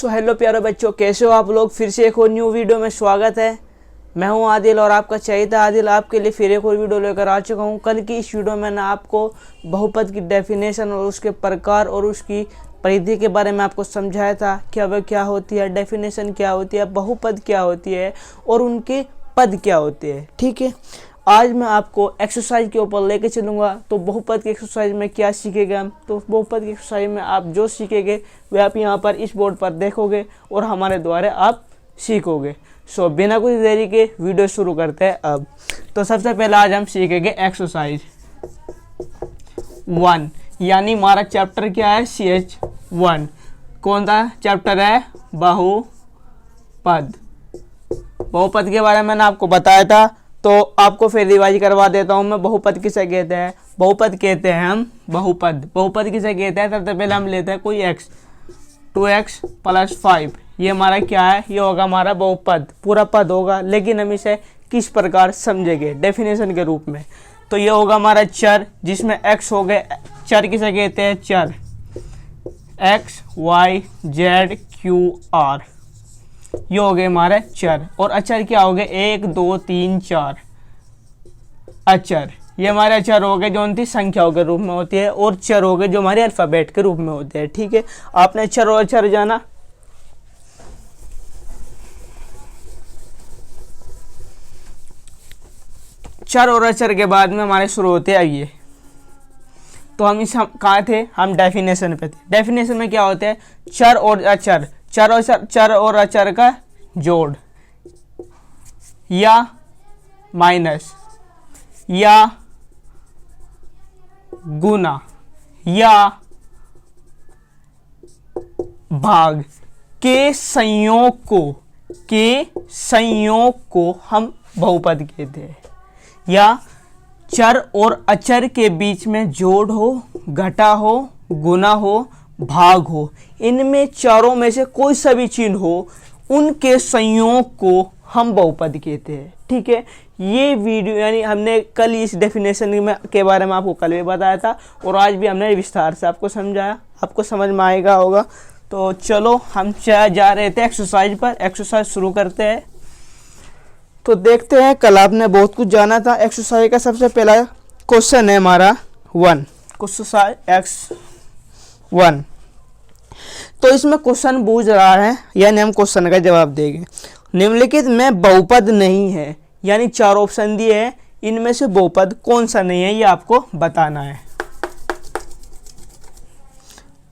Hello प्यारे बच्चों, कैसे हो आप लोग। फिर से एक और न्यू वीडियो में स्वागत है। मैं हूं आदिल और आपका चहेता आदिल आपके लिए फिर एक और वीडियो लेकर आ चुका हूं। कल की इस वीडियो में मैं आपको बहुपद की डेफिनेशन और उसके प्रकार और उसकी परिधि के बारे में आपको समझाया था। क्या वह क्या होती है, डेफिनेशन क्या होती है, बहुपद क्या होती है और उनके पद क्या होते हैं। ठीक है, आज मैं आपको एक्सरसाइज के ऊपर लेके चलूँगा। तो बहुपद की एक्सरसाइज में क्या सीखेंगे हम, तो बहुपद की एक्सरसाइज में आप जो सीखेंगे वह आप यहाँ पर इस बोर्ड पर देखोगे और हमारे द्वारा आप सीखोगे। सो बिना कुछ देरी के वीडियो शुरू करते हैं अब। तो सबसे पहले आज हम सीखेंगे एक्सरसाइज 1, यानी हमारा चैप्टर क्या है, CH1। कौन सा चैप्टर है, बहुपद। बहुपद के बारे में मैंने आपको बताया था, तो आपको फिर रिवाइज करवा देता हूँ मैं। बहुपद किसे कहते हैं, बहुपद कहते हैं हम बहुपद। बहुपद किसे कहते हैं, सबसे पहले हम लेते हैं कोई x, 2x + 5। ये हमारा क्या है, ये होगा हमारा बहुपद, पूरा पद होगा। लेकिन हम इसे किस प्रकार समझेंगे, डेफिनेशन के रूप में। तो ये होगा हमारा चर, जिसमें x हो गए। चर किसे कहते हैं, चर x, y, z, q, r। ये हो गए हमारे चर। और अचर क्या हो गए, 1, 2, 3, 4 अचर। ये हमारे अचर हो गए जो उनकी संख्याओं के रूप में होती है, और चर हो गए जो हमारे अल्फाबेट के रूप में होते हैं। ठीक है, आपने चर और अचर जाना। चर और अचर के बाद में हमारे शुरू होते हैं ये। तो हम कहाँ थे, हम डेफिनेशन पे थे। डेफिनेशन में क्या होते हैं, चर और अचर। चर और अचर का जोड़ या माइनस या गुना या भाग के संयोग को हम बहुपद कहते हैं। या चर और अचर के बीच में जोड़ हो, घटा हो, गुना हो, भाग हो, इनमें चारों में से कोई सा भी चिन्ह हो, उनके संयोग को हम बहुपद कहते हैं। ठीक है, ये वीडियो यानी हमने कल इस डेफिनेशन के बारे में आपको कल भी बताया था, और आज भी हमने विस्तार से आपको समझाया। आपको समझ में आएगा होगा। तो चलो हम जा रहे थे एक्सरसाइज पर। एक्सरसाइज शुरू करते हैं। तो देखते हैं, कल आपने बहुत कुछ जाना था। एक्सरसाइज का सबसे पहला क्वेश्चन है हमारा 1, क्वेश्चन x1। तो इसमें क्वेश्चन पूछ रहा है, यानी हम क्वेश्चन का जवाब देंगे। निम्नलिखित में बहुपद नहीं है, यानी 4 ऑप्शन दिए हैं, इनमें से बहुपद कौन सा नहीं है ये आपको बताना है।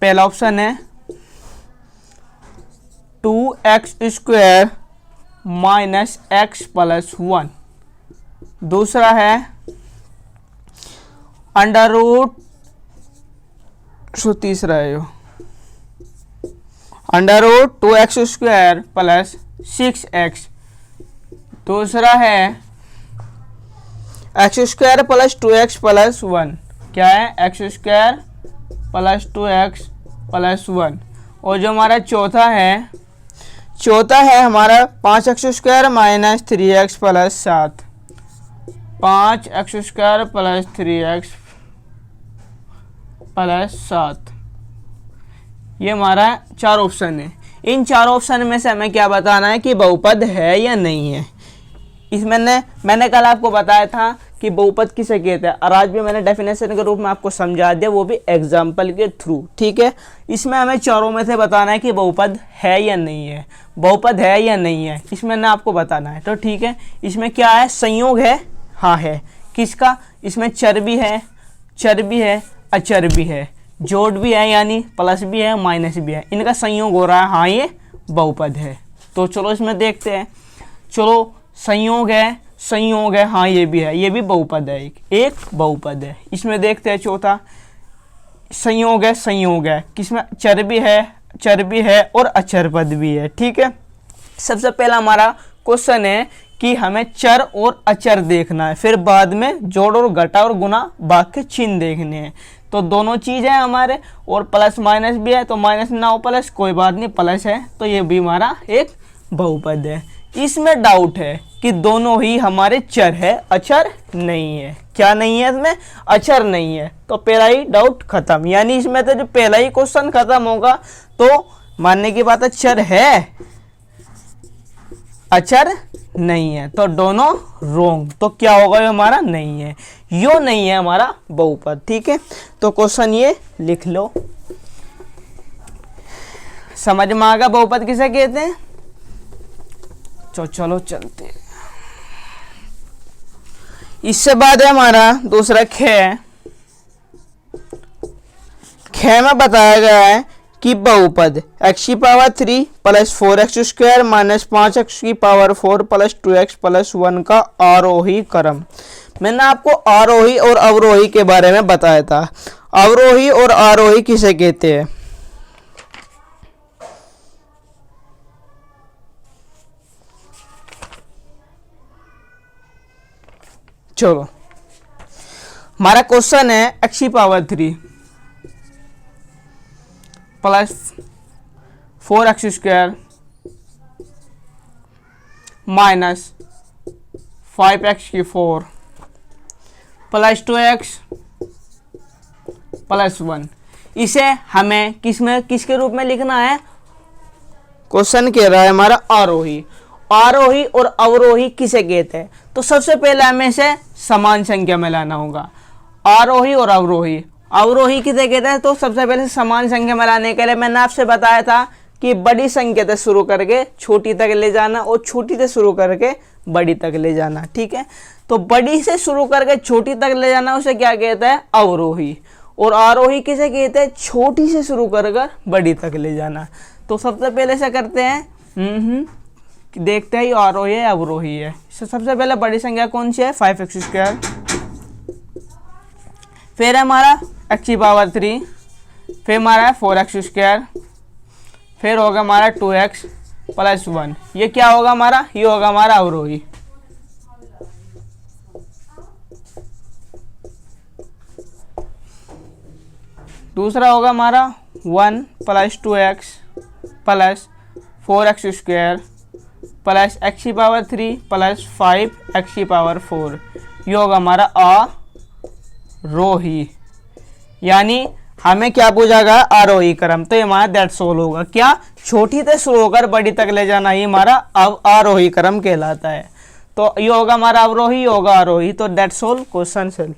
पहला ऑप्शन है 2x² - x + 1। दूसरा है तीसरा है √2x² + 6x। दूसरा है x² + 2x + 1। क्या है, x² + 2x + 1। और जो हमारा चौथा है हमारा 5x² - 3x + 7। 5x² + 3x + 7। ये हमारा 4 ऑप्शन है। इन 4 ऑप्शन में से हमें क्या बताना है कि बहुपद है या नहीं है। इसमें मैंने कल आपको बताया था कि बहुपद किसे कहते हैं, और आज भी मैंने डेफिनेशन के रूप में आपको समझा दिया, वो भी एग्जाम्पल के थ्रू। ठीक है, इसमें हमें चारों में से बताना है कि बहुपद है या नहीं है। बहुपद है या नहीं है, इसमें ना आपको बताना है। तो ठीक है, इसमें क्या है, संयोग है। हाँ है, किसका, इसमें चर भी है, अचर भी है, जोड़ भी है, यानी प्लस भी है, माइनस भी है, इनका संयोग हो रहा है। हाँ, ये बहुपद है। तो चलो इसमें देखते हैं। चलो संयोग है, हाँ ये भी है, ये भी बहुपद है, एक बहुपद है। इसमें देखते हैं चौथा, संयोग है, किसमें चर भी है और अचर पद भी है। ठीक है, सबसे पहला हमारा क्वेश्चन है कि हमें चर और अचर देखना है, फिर बाद में जोड़ और घटा और गुना भाग के चिन्ह देखने हैं। तो दोनों चीज़ है हमारे, और प्लस माइनस भी है, तो माइनस ना हो प्लस, कोई बात नहीं, प्लस है, तो ये भी हमारा एक बहुपद है। इसमें डाउट है कि दोनों ही हमारे चर है, अचर नहीं है। क्या नहीं है इसमें, अचर नहीं है। तो पहला ही डाउट खत्म, यानी इसमें तो जो पहला ही क्वेश्चन खत्म होगा, तो मानने की बात है, चर है अचर नहीं है, तो दोनों रोंग। तो क्या होगा, ये हमारा नहीं है, यो नहीं है हमारा बहुपद। ठीक है, तो क्वेश्चन ये लिख लो। समझ में आ गया बहुपद किसे कहते हैं। चलो चलते हैं। इससे बाद है हमारा दूसरा ख। ख में बताया गया है कि बहुपद x की power 3 plus 4x square minus 5x की पावर 4 प्लस 2x प्लस 1 का आरोही क्रम। मैंने आपको आरोही और अवरोही के बारे में बताया था। अवरोही और आरोही किसे कहते हैं। चलो, हमारा क्वेश्चन है x की power 3 plus 4x square minus 5x की 4 प्लस 2x प्लस 1। इसे हमें किसके रूप में लिखना है। क्वेश्चन कह रहा है हमारा आरोही। आरोही और अवरोही किसे कहते हैं। तो सबसे पहले हमें इसे समान संख्या में लाना होगा, आरोही और अवरोही। अवरोही किसे कहते हैं, तो सबसे पहले समान संख्या में लाने के लिए मैंने आपसे बताया था कि बड़ी संख्या से शुरू करके छोटी तक ले जाना और छोटी से शुरू करके बड़ी तक ले जाना। ठीक है, तो बड़ी से शुरू करके छोटी तक ले जाना उसे क्या कहता है, अवरोही। और आरोही किसे कहते हैं, छोटी से शुरू कर बड़ी तक ले जाना। तो सबसे पहले से करते हैं, देखते हैं आरोही है अवरोही है। सबसे पहले बड़ी संख्या कौन सी है, 5x स्क्वायर। फिर हमारा x की पावर 3, फिर हमारा है 4x स्क्वायर, फिर होगा हमारा 2x प्लस 1। ये क्या होगा हमारा, ये होगा हमारा अवरोही। दूसरा होगा हमारा 1 plus 2x plus 4x square plus x की पावर 3 प्लस 5x की पावर 4। ये होगा हमारा आरोही। यानी हमें क्या पूछा आरोही क्रम, तो ये हमारा दैट सोल होगा। क्या, छोटी से शुरू होकर बड़ी तक ले जाना, ये हमारा आरोही क्रम कहलाता है। तो ये होगा हमारा अवरोही, होगा आरोही। तो दैट सोल क्वेश्चन सेल।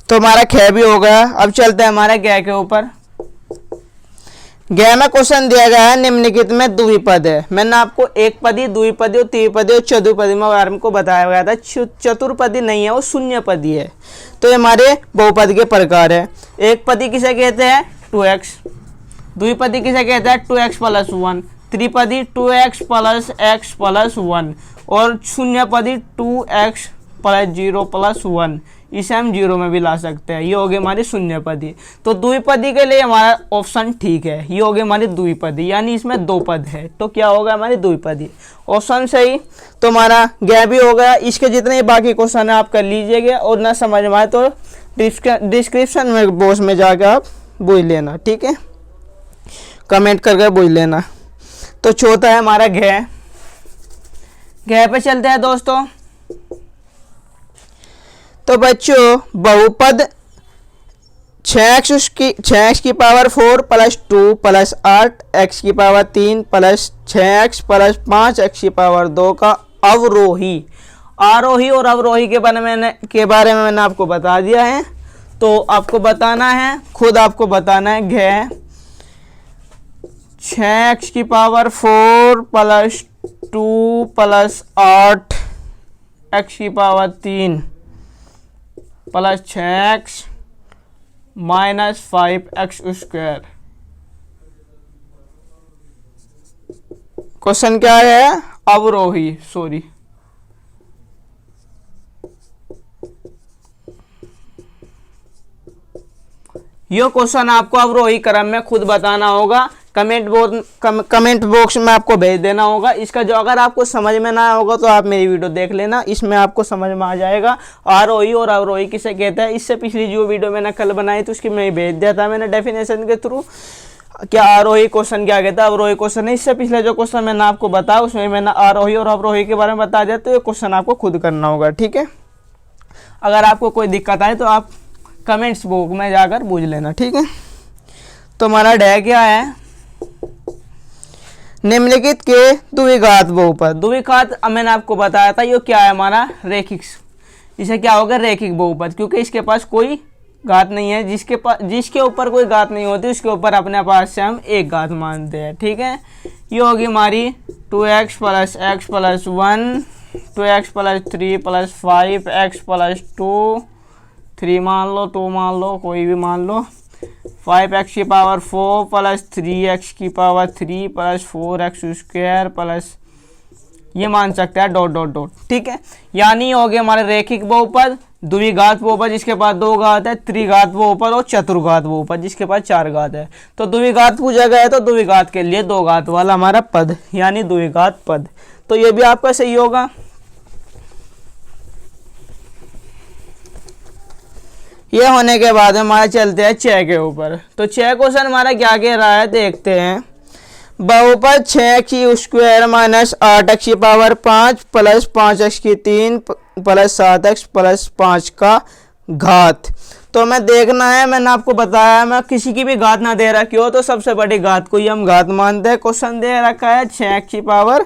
तो हमारा ख भी हो गया। अब चलते हैं हमारा ग के ऊपर। ग में क्वेश्चन दिया गया है निम्नलिखित में द्विपद है। मैंने आपको एक पदी, द्विपदी और त्रिपदी और चतुर्पदी में बारे में को बताया गया था। चतुर्पदी नहीं है, वो शून्य पदी है। तो ये हमारे बहुपद के प्रकार है। एक पदी किसे कहते हैं, 2x। द्विपदी किसे कहते हैं, 2x plus 1। त्रिपदी 2x plus x plus 1। और शून्य पदी 2x प्लस 0 प्लस 1। इसे हम 0 में भी ला सकते हैं। ये हो गई हमारी शून्य पदी। तो द्विपदी के लिए हमारा ऑप्शन ठीक है, ये हो गई हमारी द्विपदी, यानी इसमें दो पद है। तो क्या होगा हमारी द्विपदी, ऑप्शन सही। तो हमारा ग भी हो गया। इसके जितने बाकी क्वेश्चन है आप कर लीजिएगा, और ना समझ में आए तो डिस्क्रिप्शन में बॉक्स में जाकर आप पूछ लेना। ठीक है, कमेंट करके पूछ लेना। तो चौथा है हमारा घ। घ पे चलते हैं दोस्तों। तो बच्चों बहुपद 6x की पावर 4 प्लस 2 प्लस 8x की power 3 plus 6x plus 5x की पावर 2 का अवरोही, आरोही और अवरोही के बारे में मैंने आपको बता दिया है। तो आपको बताना है, खुद आपको बताना है। घ 6x की पावर 4 प्लस 2 प्लस 8x की power 3 plus 6x minus 5x square. Question क्या है, अवरोही, सॉरी ये क्वेश्चन आपको अवरोही क्रम में खुद बताना होगा। कमेंट बॉक्स में आपको भेज देना होगा। इसका जो अगर आपको समझ में ना होगा तो आप मेरी वीडियो देख लेना, इसमें आपको समझ में आ जाएगा आरोही और अवरोही किसे कहते हैं। इससे पिछली जो वीडियो मैंने कल बनाई थी उसकी मैं भेज दिया था मैंने डेफिनेशन के थ्रू। क्या आरोही क्वेश्चन क्या कहता है, अवरोही क्वेश्चन नहीं। इससे पिछले जो क्वेश्चन मैंने आपको बताया उसमें मैंने आरोही और अवरोही के बारे में बता दिया, तो ये क्वेश्चन आपको खुद करना होगा, ठीक है। अगर आपको कोई दिक्कत आए तो आप कमेंट्स बुक में जाकर पूछ लेना, ठीक है। तो हमारा डे क्या है, निम्नलिखित के द्विघात बहुपद। द्विघात मैंने आपको बताया था ये क्या है हमारा रेखिक, इसे क्या होगा रेखिक बहुपद, क्योंकि इसके पास कोई घात नहीं है। जिसके ऊपर कोई घात नहीं होती उसके ऊपर अपने पास से हम एक घात मानते हैं, ठीक है। ये होगी हमारी 2x plus x plus 1, 2x plus 3 plus 5x plus 2, 3 मान लो, 2 मान लो, कोई भी मान लो, 5x की पावर 4 प्लस 3x की power 3 plus 4x square plus ये मान सकते हैं डॉट डॉट डॉट, ठीक है। यानी हो गए हमारे रेखिक बहुपद, द्विघात बहुपद जिसके पास 2 घात है, त्रिघात बहुपद और चतुर्घात बहुपद जिसके पास 4 घात है। तो द्विघात पूछा गया है तो द्विघात के लिए 2 घात वाला हमारा पद यानी द्विघात पद, तो ये भी आपका सही होगा। ये होने के बाद हमारा चलते हैं 6 के ऊपर। तो 6 क्वेश्चन हमारा क्या कह रहा है देखते हैं। बहुपद 6x की स्क्वायर माइनस 8x की पावर 5 प्लस 5x की 3 प्लस 7x प्लस 5 का घात। तो हमें देखना है, मैंने आपको बताया मैं किसी की भी घात ना दे रखी हो तो सबसे बड़ी घात को ही हम घात मानते हैं। क्वेश्चन दे रखा है 6x की पावर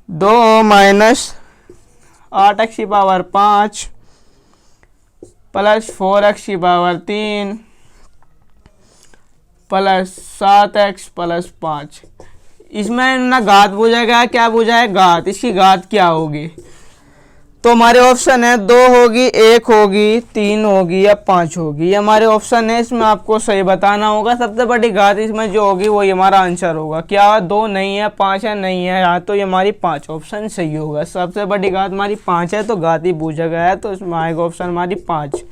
2 माइनस 8x की पावर 5 प्लस 4x की पावर 3 प्लस 7x प्लस 5। इसमें ना घात पूछा गया, क्या पूछा है घात, इसकी घात क्या होगी। तो हमारे ऑप्शन है 2 होगी, 1 होगी, 3 होगी या 5 होगी, ये हमारे ऑप्शन है। इसमें आपको सही बताना होगा। सबसे बड़ी घात इसमें जो होगी वही हमारा आंसर होगा। क्या 2 नहीं है, 5 है, नहीं है, यहाँ तो ये हमारी 5 ऑप्शन सही होगा। सबसे बड़ी घात हमारी 5 है तो घात ही पूछा गया है, तो इसमें आएगा ऑप्शन हमारी 5।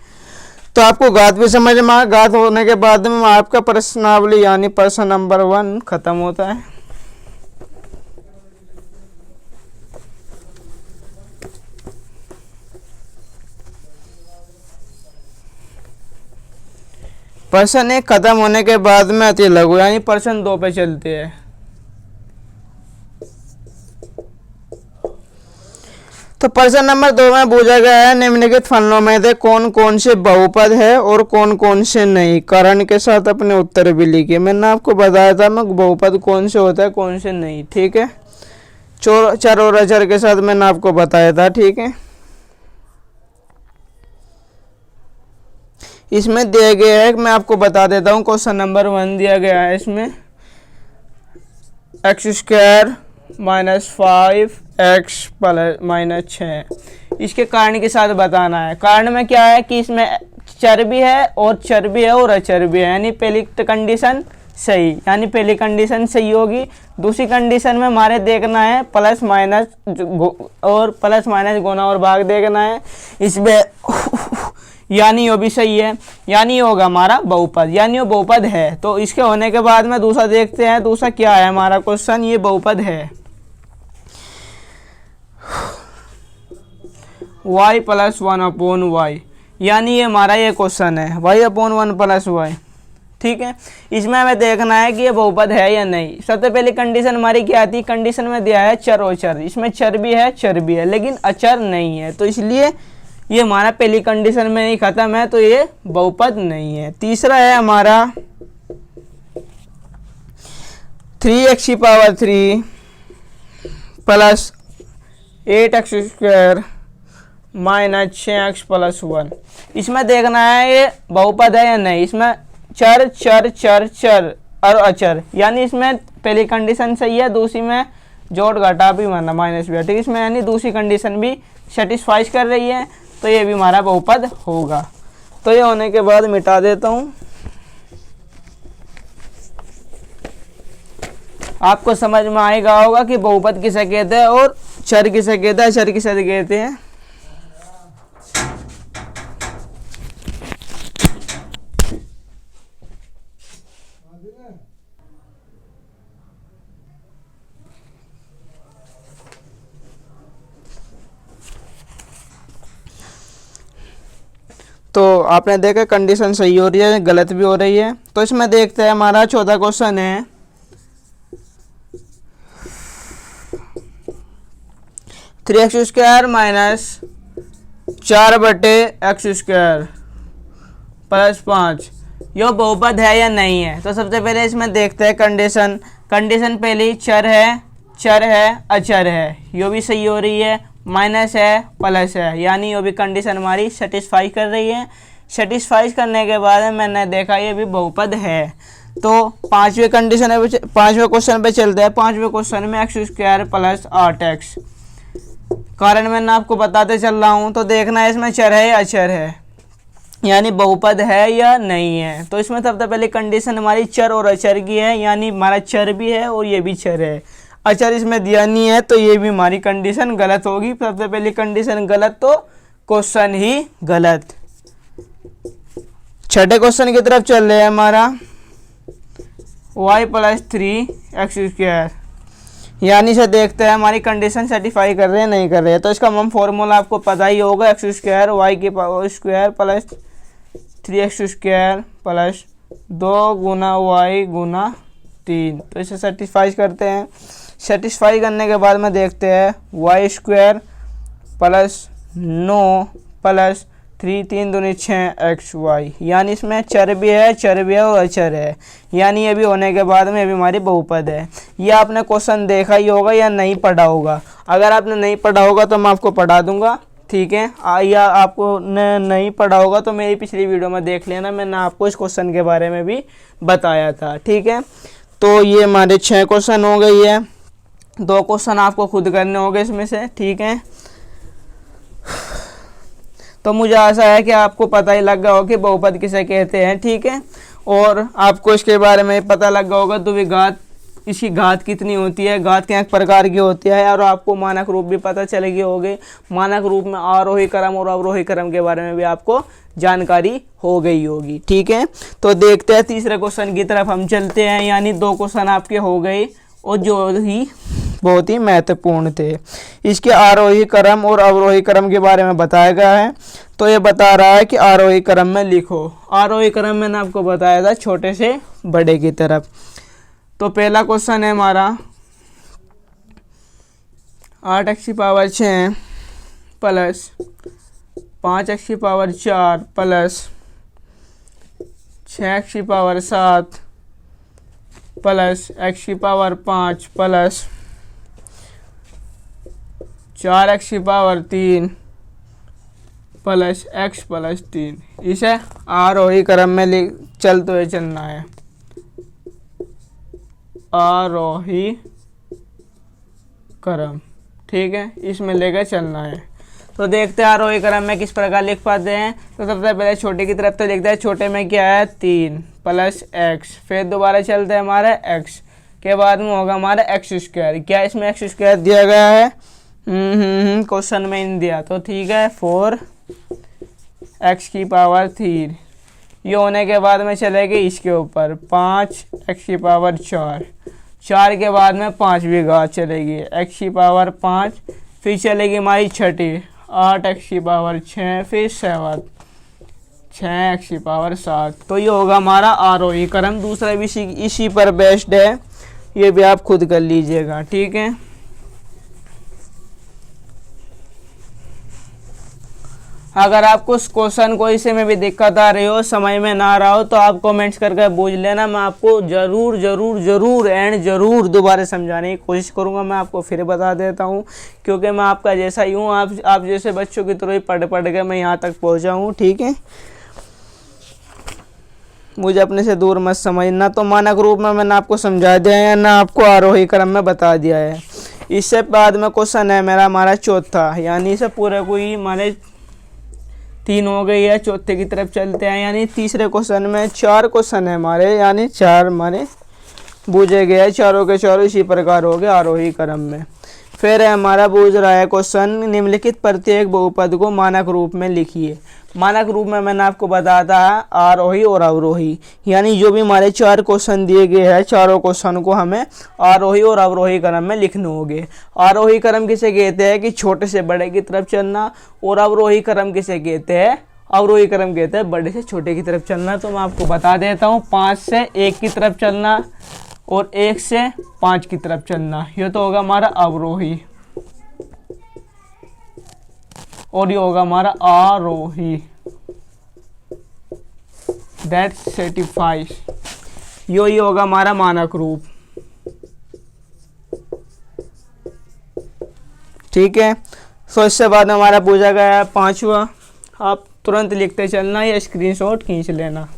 तो आपको घात भी समझ में आ, घात होने के बाद में आपका प्रश्नावली यानी प्रश्न नंबर 1 खत्म होता है। प्रश्न 1 खत्म होने के बाद में अति लघु यानी प्रश्न 2 पे चलते हैं। तो प्रश्न नंबर 2 में पूछा गया है निम्नलिखित फलनों में से कौन कौन से बहुपद है और कौन कौन से नहीं। कारण के साथ अपने उत्तर भी लिखिए। मैंने आपको बताया था मैं बहुपद कौन से होता है कौन से नहीं, ठीक है। चर और अचर के साथ मैंने आपको बताया था, ठीक है। इसमें दिया गया है, मैं आपको बता देता हूँ। क्वेश्चन नंबर 1 दिया गया है, इसमें x square minus 5x plus minus 6 इसके कारण के साथ बताना है। कारण में क्या है कि इसमें चर भी है और चर भी है और अचर भी है, यानी पहली कंडीशन सही, यानी पहली कंडीशन सही होगी। दूसरी कंडीशन में हमारे देखना है प्लस माइनस और प्लस माइनस गुना और भाग देखना है इसमें यानी वो भी सही है, यानी होगा हमारा बहुपद, यानी वो बहुपद है। तो इसके होने के बाद में दूसरा देखते हैं। दूसरा क्या है हमारा क्वेश्चन, ये बहुपद है y प्लस 1/y, यानी ये हमारा ये क्वेश्चन है y/1 प्लस y, ठीक है। इसमें हमें देखना है कि ये बहुपद है या नहीं। सबसे पहली कंडीशन हमारी क्या थी, कंडीशन में दिया है चर और चर, इसमें चर भी है लेकिन अचर नहीं है, तो इसलिए ये हमारा पहली कंडीशन में नहीं खत्म है, तो ये बहुपद नहीं है। तीसरा है हमारा 3x की power 3 plus 8x square minus 6x plus 1। इसमें देखना है ये बहुपद है या नहीं। इसमें चर चर चर चर और अचर, यानी इसमें पहली कंडीशन सही है, दूसरी में जोड़ घटा भी माना माइनस भी, ठीक। इसमें यानी दूसरी कंडीशन भी सेटिस्फाइज कर रही है, तो ये भी हमारा बहुपद होगा। तो ये होने के बाद मिटा देता हूँ। आपको समझ में आएगा होगा कि बहुपद किसे कहते हैं और चर किसे कहते हैं, चर किसे कहते हैं। तो आपने देखा कंडीशन सही हो रही है, गलत भी हो रही है। तो इसमें देखते हैं, हमारा चौथा क्वेश्चन है 3x² माइनस 4/x² प्लस 5 यो बहुपद है या नहीं है। तो सबसे पहले इसमें देखते हैं कंडीशन। कंडीशन पहली चर है अचर है, यो भी सही हो रही है, माइनस है प्लस है, यानी यो भी कंडीशन हमारी सेटिस्फाई कर रही है। सेटिस्फाई करने के बाद मैंने देखा ये भी बहुपद है। तो पांचवें क्वेश्चन पे चलते हैं। पांचवें क्वेश्चन में x² प्लस 8x, कारण मैंने आपको बताते चल रहा हूँ। तो देखना है इसमें चर है या अचर है, यानी बहुपद है या नहीं है। तो इसमें सबसे पहले कंडीशन हमारी चर और अचर की है, यानी हमारा चर भी है और ये भी चर है। अचर इसमें दिया नहीं है, तो ये भी हमारी कंडीशन गलत होगी। सबसे पहली कंडीशन गलत, तो क्वेश्चन ही गलत। छठे क्वेश्चन की तरफ चल रहे हैं हमारा y प्लस 3x², यानी से देखते हैं हमारी कंडीशन सेटिस्फाई कर रहे हैं नहीं कर रहे हैं। तो इसका हम फॉर्मूला आपको पता ही होगा, x² y की power square plus 3x² plus 2 गुना y गुना 3। तो इसे सेटिस्फाई करते हैं। सेटिस्फाई करने के बाद में देखते हैं y² प्लस 9 प्लस 3 3 दूनी 6xy, यानी इसमें चर भी है और अचर है, यानी ये भी होने के बाद में ये भी हमारी बहुपद है। ये आपने क्वेश्चन देखा ही होगा या नहीं पढ़ा होगा। अगर आपने नहीं पढ़ा होगा तो मैं आपको पढ़ा दूंगा, ठीक है। या आपको नहीं पढ़ा होगा तो मेरी पिछली वीडियो में देख लेना, मैंने आपको इस क्वेश्चन के बारे में भी बताया था, ठीक है। तो ये हमारे 6 क्वेश्चन हो गई है। 2 क्वेश्चन आपको खुद करने होंगे इसमें से, ठीक है। तो मुझे आशा है कि आपको पता ही लग गया होगा कि बहुपद किसे कहते हैं, ठीक है। और आपको इसके बारे में पता लग गया होगा द्विघात, इसकी घात कितनी होती है, घात क्या प्रकार की होती है, और आपको मानक रूप भी पता चले गए होंगे। मानक रूप में आरोही क्रम और अवरोही क्रम के बारे में भी आपको जानकारी हो गई होगी, ठीक है। तो देखते हैं तीसरे क्वेश्चन की तरफ हम चलते हैं, यानी 2 क्वेश्चन आपके हो गए और जो ही बहुत ही महत्वपूर्ण थे। इसके आरोही क्रम और अवरोही क्रम के बारे में बताया गया है। तो ये बता रहा है कि आरोही क्रम में लिखो। आरोही क्रम मैंने आपको बताया था छोटे से बड़े की तरफ। तो पहला क्वेश्चन है हमारा 8x⁴ plus 5x⁴ plus 6x⁴ plus x⁵ plus 4x⁴ plus x plus 3। इसे आरोही क्रम में चलते हुए चलना है, आरोही क्रम, ठीक है, इसमें लेकर चलना है। तो देखते हैं आरोही क्रम में किस प्रकार लिख पाते हैं। तो सबसे पहले छोटे की तरफ तो लिखते हैं। छोटे में क्या है 3 प्लस x, फिर दोबारा चलते हैं हमारे x के बाद में होगा हमारा x²। क्या इसमें x² दिया गया है? क्वेश्चन में इन दिया, तो ठीक है 4x⁴। ये होने के बाद में चलेगी इसके ऊपर 5x⁴, 4 के बाद में 5वीं घात चलेगी x⁵, फिर चलेगी हमारी छठी 8x⁴, फिर 7 6x⁴। तो ये होगा हमारा आरोही क्रम। दूसरा भी इसी पर बेस्ड है, ये भी आप खुद कर लीजिएगा, ठीक है। अगर आपको उस क्वेश्चन को इसे में भी दिक्कत आ रही हो, समय में ना आ रहा हो, तो आप कमेंट्स करके पूछ लेना। मैं आपको जरूर दोबारा समझाने की कोशिश करूंगा। मैं आपको फिर बता देता हूं, क्योंकि मैं आपका जैसा ही हूं, आप जैसे बच्चों की तरह ही पढ़ के मैं यहाँ तक पहुँचा हूँ, ठीक है। मुझे अपने से दूर मत समझना। तो मानक रूप में मैंने आपको समझा दिया है, ना आपको आरोही क्रम में बता दिया है। इससे बाद में क्वेश्चन है हमारा चौथा, यानी इसे पूरे कोई हमारे 3 हो गई है। चौथे की तरफ चलते हैं, यानी तीसरे क्वेश्चन में 4 क्वेश्चन है हमारे, यानी 4 हमारे बूझे गए हैं। चारों के चारों इसी प्रकार हो गए आरोही क्रम में। फिर हमारा बूझ रहा है क्वेश्चन, निम्नलिखित प्रत्येक बहुपद को मानक रूप में लिखिए। मानक रूप में मैंने आपको बताया था आरोही और अवरोही, यानी जो भी हमारे 4 क्वेश्चन दिए गए हैं, चारों क्वेश्चन को हमें आरोही और अवरोही क्रम में लिखने होंगे। आरोही क्रम किसे कहते हैं कि छोटे से बड़े की तरफ चलना, और अवरोही क्रम किसे कहते हैं अवरोही क्रम कहते हैं बड़े से छोटे की तरफ चलना। तो मैं आपको बता देता हूँ, 5 से 1 की तरफ चलना और 1 से 5 की तरफ चलना, ये तो होगा हमारा अवरोही, और ये होगा हमारा आरोही। दैट सेटिफाइज, यो ये होगा हमारा मानक रूप। ठीक है। सो इससे बाद हमारा पूछा गया है 5वां, आप तुरंत लिखते चलना या स्क्रीनशॉट खींच लेना।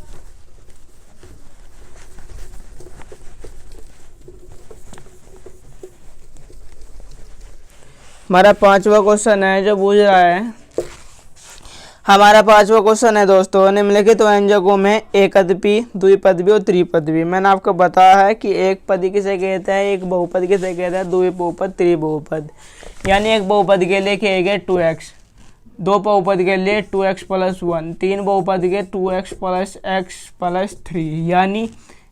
हमारा 5वां क्वेश्चन है जो पूछ रहा है, हमारा 5वां क्वेश्चन है दोस्तों, निम्नलिखित व्यंजकों में एकपदी, द्विपदी और त्रिपदी। मैंने आपको बताया है कि एक पदी किसे कहते हैं, एक बहुपद किसे कहते हैं, द्विबहुपद, त्रिबहुपद। यानी एक बहुपद के लिए कहेंगे 2x, दो बहुपद के लिए 2x + 1, तीन बहुपद के 2x + x + 3। यानी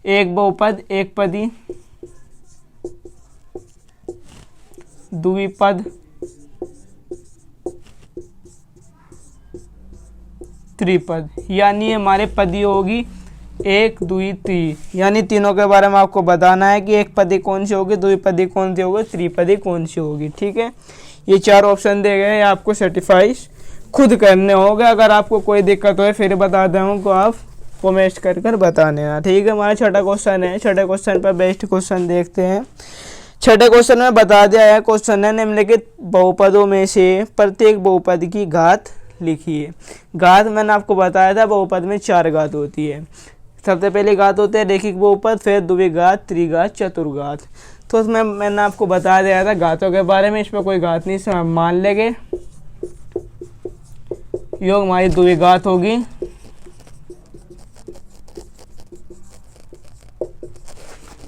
एक बहुपद, एक पदी, द्विपद, त्रिपद। यानी हमारे पदी होगी 1, 2, 3। यानी तीनों के बारे में आपको बताना है कि एक पदी कौन सी होगी, द्विपदी कौन सी होगी, त्रिपदी कौन सी होगी। ठीक है। ये 4 ऑप्शन दे गए हैं, आपको सर्टिफाइज खुद करने होंगे। अगर आपको कोई दिक्कत हो फिर बता दूँ को आप कमेंट कर बताने हैं। ठीक है। हमारा छठा क्वेश्चन है, छठे क्वेश्चन पर बेस्ट क्वेश्चन देखते हैं। छठे क्वेश्चन में बता दिया है, क्वेश्चन है निम्नलिखित बहुपदों में से प्रत्येक बहुपद की घात लिखिए। घात मैंने आपको बताया था बहुपद में 4 घात होती है। सबसे पहली घात होते हैं रेखिक बहुपद, फिर द्विघात, त्रिघात, चतुर्घात। तो उसमें मैंने आपको बता दिया था घातों के बारे में, इस पर कोई घात नहीं, हम मान लेंगे योग हमारी द्विघात होगी,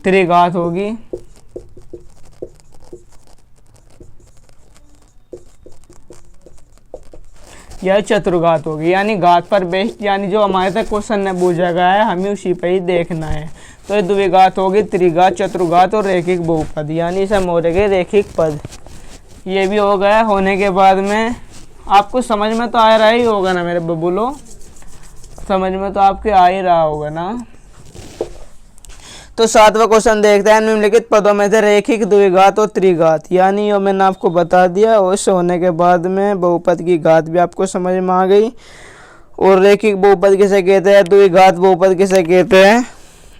त्रिघात होगी, यह चतुर्घात होगी। यानी घात पर बेस्ड, यानी जो हमारे तक क्वेश्चन ने पूछा गया है हमें उसी पर ही देखना है। तो ये द्विघात होगी, त्रिघात, चतुर्घात और रेखिक बहुपद। यानी सब हो गए रेखिक पद। ये भी हो गया। होने के बाद में आपको समझ में तो आ रहा ही होगा ना मेरे बबुलो, समझ में तो आपके आ ही रहा होगा ना। तो 7वां क्वेश्चन देखते हैं, निम्नलिखित पदों में से रेखिक, द्विघात और त्रिघात। यानी ये मैंने आपको बता दिया, और इससे होने के बाद में बहुपद की घात भी आपको समझ में आ गई। और रेखिक बहुपद किसे कहते हैं, द्विघात बहुपद किसे कहते हैं,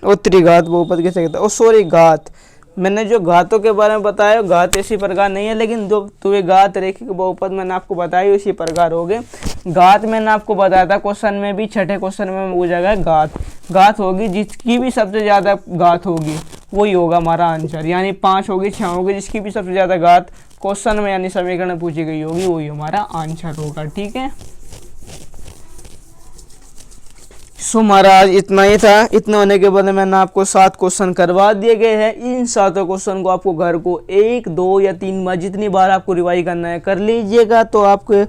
और त्रिघात बहुपद किसे कहते हैं। और सॉरी, घात मैंने जो घातों के बारे में बताया घात इसी प्रकार नहीं है, लेकिन जो द्विघात, रेखिक बहुपद मैंने आपको बताई उसी प्रकार हो गए। घात मैंने आपको बताया था क्वेश्चन में भी, छठे क्वेश्चन में पूछा गया घात। घात होगी जिसकी भी सबसे ज़्यादा घात होगी वही होगा हमारा आंसर। यानी 5 होगी, 6 होगी, जिसकी भी सबसे ज़्यादा घात क्वेश्चन में यानी समीकरण में पूछी गई होगी वही हमारा आंसर होगा। ठीक है। सो महाराज इतना ही था। इतना होने के बाद मैंने आपको 7 क्वेश्चन करवा दिए गए हैं। इन 7 क्वेश्चन को आपको घर को 1, 2 या 3 बार जितनी बार आपको रिवाइज करना है कर लीजिएगा। तो आपके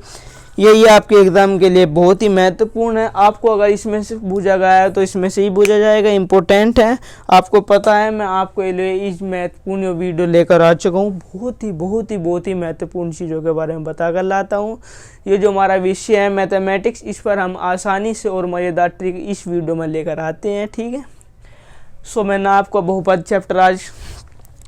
यही आपके एग्जाम के लिए बहुत ही महत्वपूर्ण है। आपको अगर इसमें से पूछा गया है तो इसमें से ही पूछा जाएगा, इम्पोर्टेंट है। आपको पता है मैं आपको लिए इस महत्वपूर्ण वीडियो लेकर आ चुका हूँ। बहुत ही महत्वपूर्ण चीज़ों के बारे में बता कर लाता हूँ। ये जो हमारा विषय है मैथमेटिक्स, इस पर हम आसानी से और मज़ेदार ट्रिक इस वीडियो में लेकर आते हैं। ठीक है। सो मैंने आपको बहुपद चैप्टर आज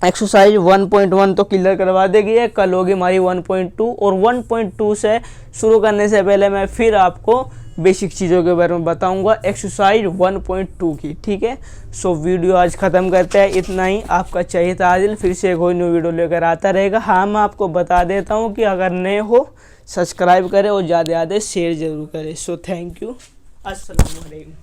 एक्सरसाइज 1.1 तो क्लियर करवा देगी है। कल होगी हमारी 1.2 और 1.2 से शुरू करने से पहले मैं फिर आपको बेसिक चीज़ों के बारे में बताऊंगा एक्सरसाइज 1.2 की। ठीक है। सो वीडियो आज ख़त्म करते हैं। इतना ही आपका चाहिए था आदिल, फिर से कोई न्यू वीडियो लेकर आता रहेगा। हाँ, मैं आपको बता देता हूँ कि अगर नए हो सब्सक्राइब करें और ज़्यादा शेयर ज़रूर करें। So thank you. अस्सलाम वालेकुम।